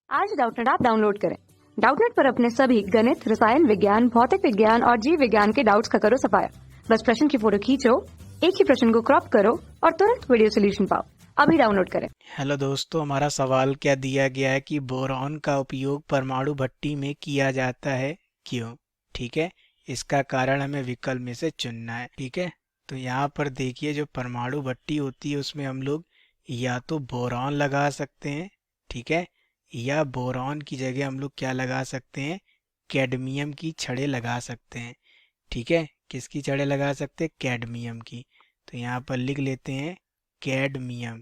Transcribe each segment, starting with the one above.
आज Doubtnut app download करें। Doubtnut पर अपने सभी गणित, रसायन विज्ञान, भौतिक विज्ञान और जीव विज्ञान के डाउट्स का करो सफाया। बस प्रश्न की फोटो खींचो, एक ही प्रश्न को क्रॉप करो और तुरंत वीडियो सोल्यूशन पाओ। अभी डाउनलोड करें। हेलो दोस्तों, हमारा सवाल क्या दिया गया है कि बोरॉन का उपयोग परमाणु भट्टी में किया जाता है, क्यों? ठीक है, इसका कारण हमें विकल्प में से चुनना है। ठीक है, तो यहाँ पर देखिए, जो परमाणु भट्टी होती है उसमें हम लोग या तो बोरॉन लगा सकते हैं, ठीक है, या बोरॉन की जगह हम लोग क्या लगा सकते हैं, कैडमियम की छड़ें लगा सकते हैं। ठीक है, किसकी छड़ें लगा सकते हैं? कैडमियम की। तो यहाँ पर लिख लेते हैं कैडमियम।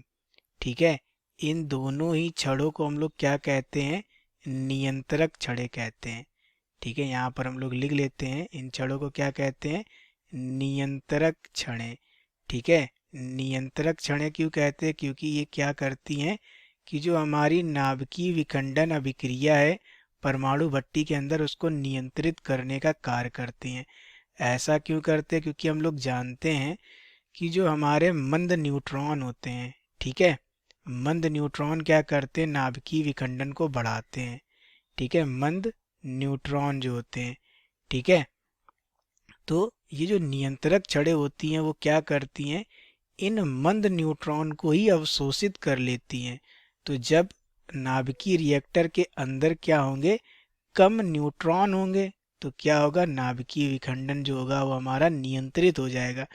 ठीक है, इन दोनों ही छड़ों को हम लोग क्या कहते हैं? नियंत्रक छड़ें कहते हैं। ठीक है, यहाँ पर हम लोग लिख लेते हैं, इन छड़ों को क्या कहते हैं? नियंत्रक छड़ें। ठीक है, नियंत्रक छड़ें क्यों कहते हैं? क्योंकि ये क्या करती हैं कि जो हमारी नाभिकीय विखंडन अभिक्रिया है परमाणु भट्टी के अंदर, उसको नियंत्रित करने का कार्य करती हैं। ऐसा क्यों करते हैं? क्योंकि हम लोग जानते हैं कि जो हमारे मंद न्यूट्रॉन होते हैं, ठीक है, मंद न्यूट्रॉन क्या करते हैं? नाभिकीय विखंडन को बढ़ाते हैं। ठीक है, मंद न्यूट्रॉन जो होते हैं, ठीक है, तो ये जो नियंत्रक छड़ें होती हैं वो क्या करती हैं? इन मंद न्यूट्रॉन को ही अवशोषित कर लेती हैं। तो जब नाभिकीय रिएक्टर के अंदर क्या होंगे? कम न्यूट्रॉन होंगे, तो क्या होगा? नाभिकीय विखंडन जो होगा वो हमारा नियंत्रित हो जाएगा।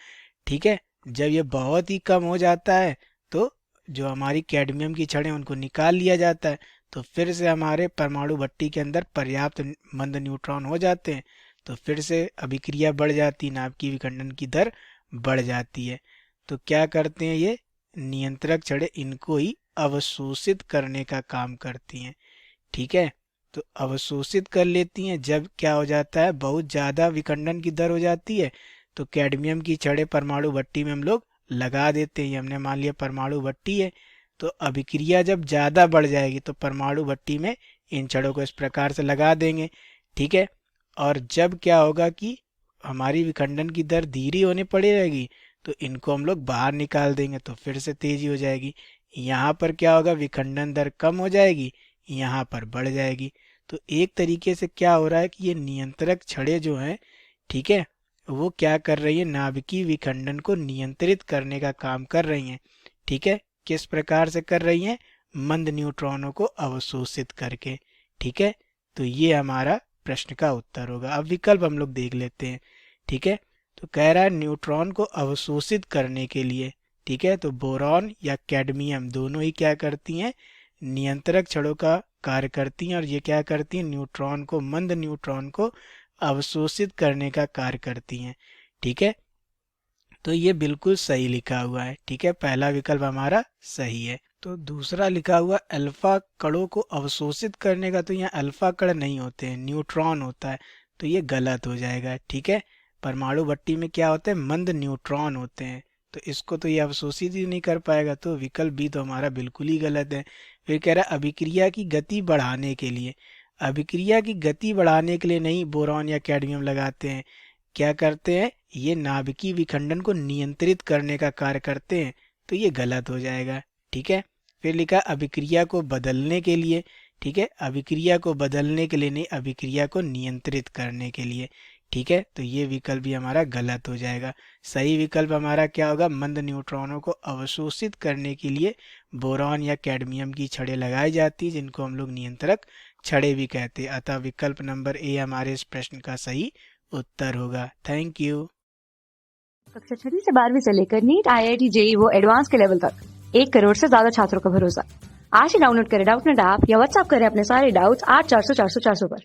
ठीक है, जब ये बहुत ही कम हो जाता है तो जो हमारी कैडमियम की छड़ें उनको निकाल लिया जाता है, तो फिर से हमारे परमाणु भट्टी के अंदर पर्याप्त मंद न्यूट्रॉन हो जाते हैं, तो फिर से अभिक्रिया बढ़ जाती है, नाभिकीय विखंडन की दर बढ़ जाती है। तो क्या करते हैं ये नियंत्रक छड़ें? इनको ही अवशोषित करने का काम करती हैं। ठीक है, तो अवशोषित कर लेती हैं। जब क्या हो जाता है, बहुत ज़्यादा विखंडन की दर हो जाती है, तो कैडमियम की छड़ें परमाणु भट्टी में हम लोग लगा देते हैं। हमने मान लिया परमाणु भट्टी है, तो अभिक्रिया जब ज़्यादा बढ़ जाएगी तो परमाणु भट्टी में इन छड़ों को इस प्रकार से लगा देंगे। ठीक है, और जब क्या होगा कि हमारी विखंडन की दर धीरे होने पड़ी रहेगी, तो इनको हम लोग बाहर निकाल देंगे, तो फिर से तेजी हो जाएगी। यहाँ पर क्या होगा? विखंडन दर कम हो जाएगी, यहाँ पर बढ़ जाएगी। तो एक तरीके से क्या हो रहा है कि ये नियंत्रक छड़ें जो हैं, ठीक है, वो क्या कर रही है? नाभिकीय विखंडन को नियंत्रित करने का काम कर रही हैं। ठीक है, किस प्रकार से कर रही हैं? मंद न्यूट्रॉनों को अवशोषित करके। ठीक है, तो ये हमारा प्रश्न का उत्तर होगा। अब विकल्प हम लोग देख लेते हैं। ठीक है, तो कह रहा है न्यूट्रॉन को अवशोषित करने के लिए, ठीक है, तो बोरॉन या कैडमियम दोनों ही क्या करती हैं? नियंत्रक छड़ों का कार्य करती हैं, और ये क्या करती हैं? न्यूट्रॉन को, मंद न्यूट्रॉन को अवशोषित करने का कार्य करती हैं। ठीक है, तो ये बिल्कुल सही लिखा हुआ है। ठीक है, पहला विकल्प हमारा सही है। तो दूसरा लिखा हुआ अल्फा कणों को अवशोषित करने का, तो यहाँ अल्फा कण नहीं होते हैं, न्यूट्रॉन होता है, तो ये गलत हो जाएगा। ठीक है, परमाणु भट्टी में क्या होते हैं? मंद न्यूट्रॉन होते हैं, तो इसको तो ये अवशोषित ही नहीं कर पाएगा, तो विकल्प बी तो हमारा बिल्कुल ही गलत है। फिर कह रहा है अभिक्रिया की गति बढ़ाने के लिए। अभिक्रिया की गति बढ़ाने के लिए नहीं बोरॉन या कैडमियम लगाते हैं, क्या करते हैं? ये नाभिकीय विखंडन को नियंत्रित करने का कार्य करते हैं, तो ये गलत हो जाएगा। ठीक है, फिर लिखा अभिक्रिया को बदलने के लिए। ठीक है, अभिक्रिया को बदलने के लिए नहीं, अभिक्रिया को नियंत्रित करने के लिए। ठीक है, तो ये विकल्प भी हमारा गलत हो जाएगा। सही विकल्प हमारा क्या होगा? मंद न्यूट्रॉनों को अवशोषित करने के लिए बोरॉन या कैडमियम की छड़ें लगाई जाती है, जिनको हम लोग नियंत्रक छड़ें भी कहते हैं। अतः विकल्प नंबर ए हमारे इस प्रश्न का सही उत्तर होगा। Thank you. कक्षा 6 से 12वीं से लेकर नीट, IIT, JEE वो एडवांस के लेवल तक 1 करोड़ से ज्यादा छात्रों का भरोसा। आज ही डाउनलोड करें डाउटनेट ऐप या व्हाट्सएप करें अपने सारे डाउट्स 8400 400 400 पर।